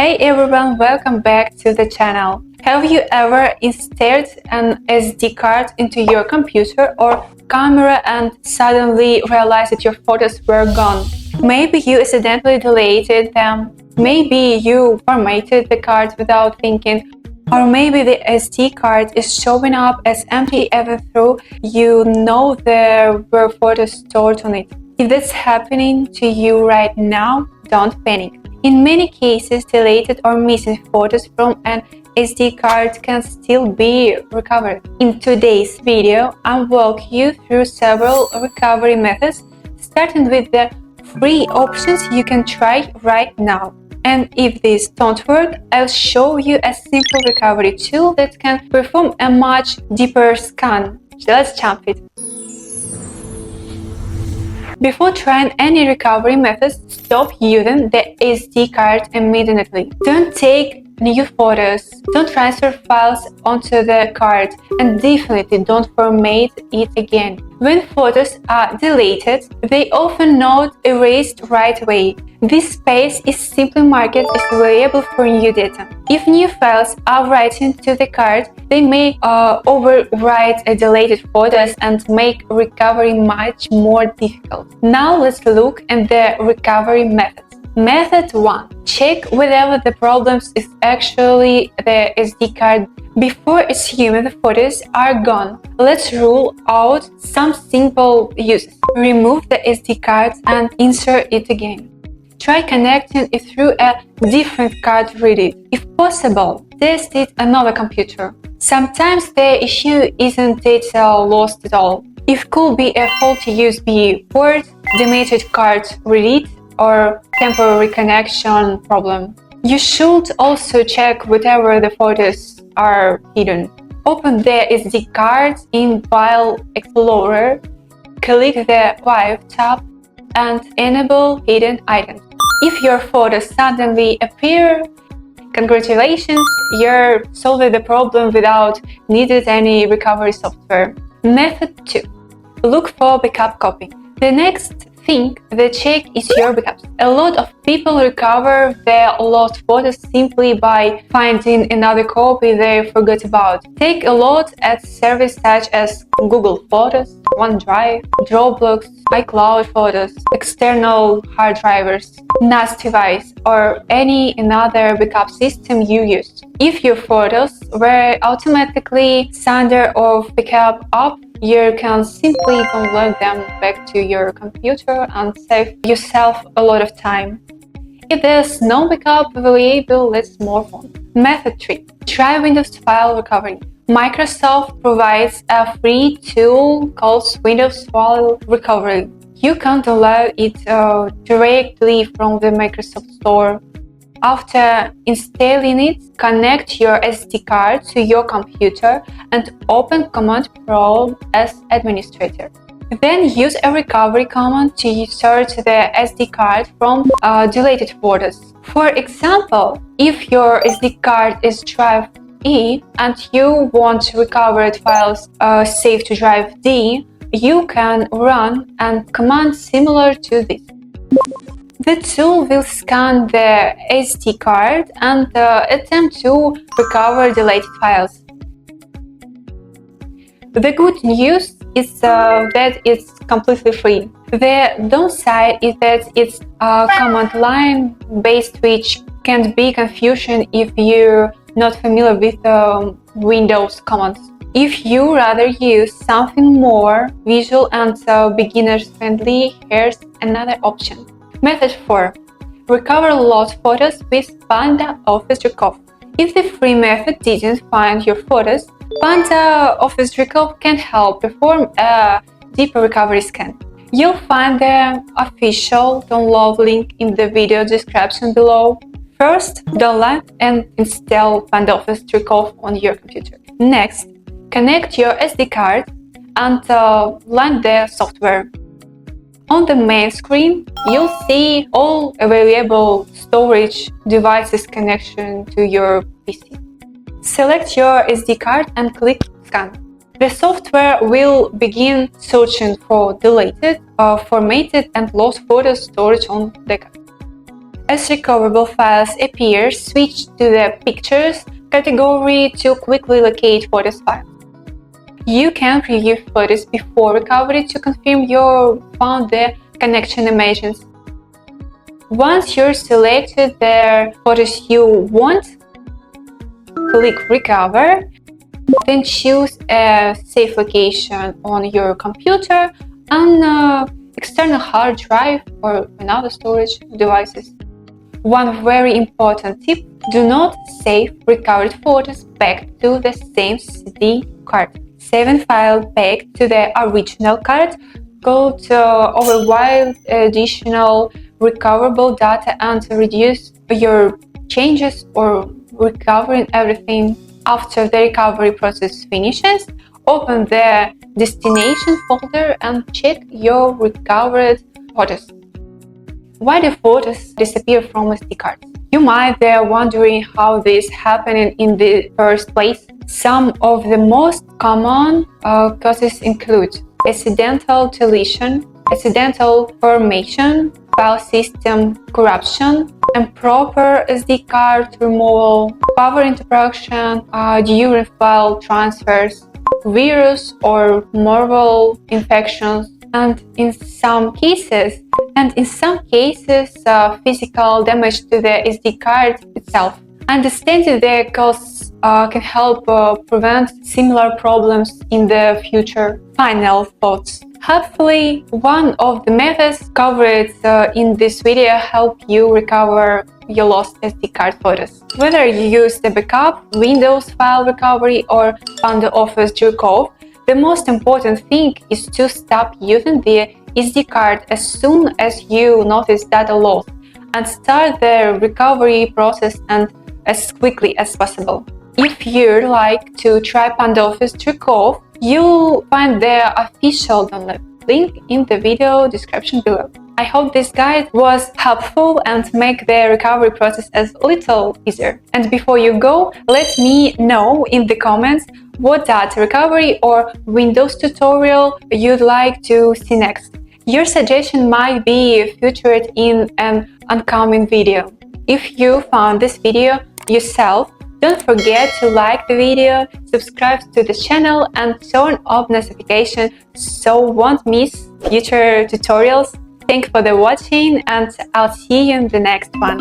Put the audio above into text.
Hey everyone, welcome back to the channel. Have you ever inserted an SD card into your computer or camera and suddenly realized that your photos were gone? Maybe you accidentally deleted them, maybe you formatted the card without thinking, or maybe the SD card is showing up as empty even though you know there were photos stored on it. If that's happening to you right now, don't panic. In many cases, deleted or missing photos from an SD card can still be recovered. In today's video, I'll walk you through several recovery methods, starting with the free options you can try right now. And if these don't work, I'll show you a simple recovery tool that can perform a much deeper scan. Let's jump it. Before trying any recovery methods, stop using the SD card immediately. Don't take new photos, don't transfer files onto the card, and definitely don't format it again. When photos are deleted, they often not erased right away. This space is simply marked as available for new data. If new files are written to the card, they may overwrite deleted photos and make recovery much more difficult. Now let's look at the recovery methods. Method 1. Check whether the problem is actually the SD card. Before assuming the photos are gone, let's rule out some simple uses. Remove the SD card and insert it again. Try connecting it through a different card reader. If possible, test it on another computer. Sometimes the issue isn't data lost at all. It could be a faulty USB port, damaged card read, or temporary connection problem. You should also check whatever the photos are hidden. Open the SD card in File Explorer, click the File tab, and enable hidden items. If your photos suddenly appear, congratulations, you're solving the problem without needing any recovery software. Method 2. Look for backup copy. The next thing to check is your backups. A lot of people recover their lost photos simply by finding another copy they forgot about. Take a look at services such as Google Photos, OneDrive, Dropbox, iCloud Photos, external hard drives, NAS device, or any another backup system you use. If your photos were automatically signed or backup up, you can simply download them back to your computer and save yourself a lot of time. If there's no backup available, let's move on. Method 3. Try Windows File Recovery. Microsoft provides a free tool called Windows File Recovery. You can download it directly from the Microsoft Store. After installing it, connect your SD card to your computer and open Command Prompt as administrator. Then use a recovery command to insert the SD card from deleted photos. For example, if your SD card is drive E and you want recovered files saved to drive D, you can run a command similar to this. The tool will scan the SD card and attempt to recover deleted files. The good news is that it's completely free. The downside is that it's a command line based, which can be confusing if you're not familiar with Windows commands. If you rather use something more visual and beginners friendly, here's another option. Method 4. Recover lost photos with PandaOffice Drecov. If the free method didn't find your photos, PandaOffice Drecov can help perform a deeper recovery scan. You'll find the official download link in the video description below. First, download and install PandaOffice Drecov on your computer. Next, connect your SD card and launch the software. On the main screen, you'll see all available storage devices connection to your PC. Select your SD card and click Scan. The software will begin searching for deleted, formatted and lost photos stored on the card. As recoverable files appear, switch to the Pictures category to quickly locate photos file. You can preview photos before recovery to confirm you found the connection images. Once you've selected the photos you want, click Recover, then choose a safe location on your computer, an external hard drive, or another storage devices. One very important tip: do not save recovered photos back to the same SD card. Saving file back to the original card could overwrite additional recoverable data and reduce your changes or recovering everything. After the recovery process finishes, open the destination folder and check your recovered photos. Why do photos disappear from SD cards? You might be wondering how this happened in the first place. Some of the most common causes include accidental deletion, accidental formation, file system corruption, improper SD card removal, power interruption during file transfers, virus or malware infections, and in some cases, physical damage to the SD card itself. Understanding the cause can help prevent similar problems in the future. Final thoughts. Hopefully, one of the methods covered in this video help you recover your lost SD card photos. Whether you use the backup, Windows File Recovery, or PandaOffice Drecov, the most important thing is to stop using the SD card as soon as you notice data loss and start the recovery process and as quickly as possible. If you'd like to try PandaOffice Drecov, you'll find the official download link in the video description below. I hope this guide was helpful and make the recovery process a little easier. And before you go, let me know in the comments what data recovery or Windows tutorial you'd like to see next. Your suggestion might be featured in an upcoming video. If you found this video yourself, don't forget to like the video, subscribe to the channel, and turn on notifications so you won't miss future tutorials. Thanks for the watching, and I'll see you in the next one.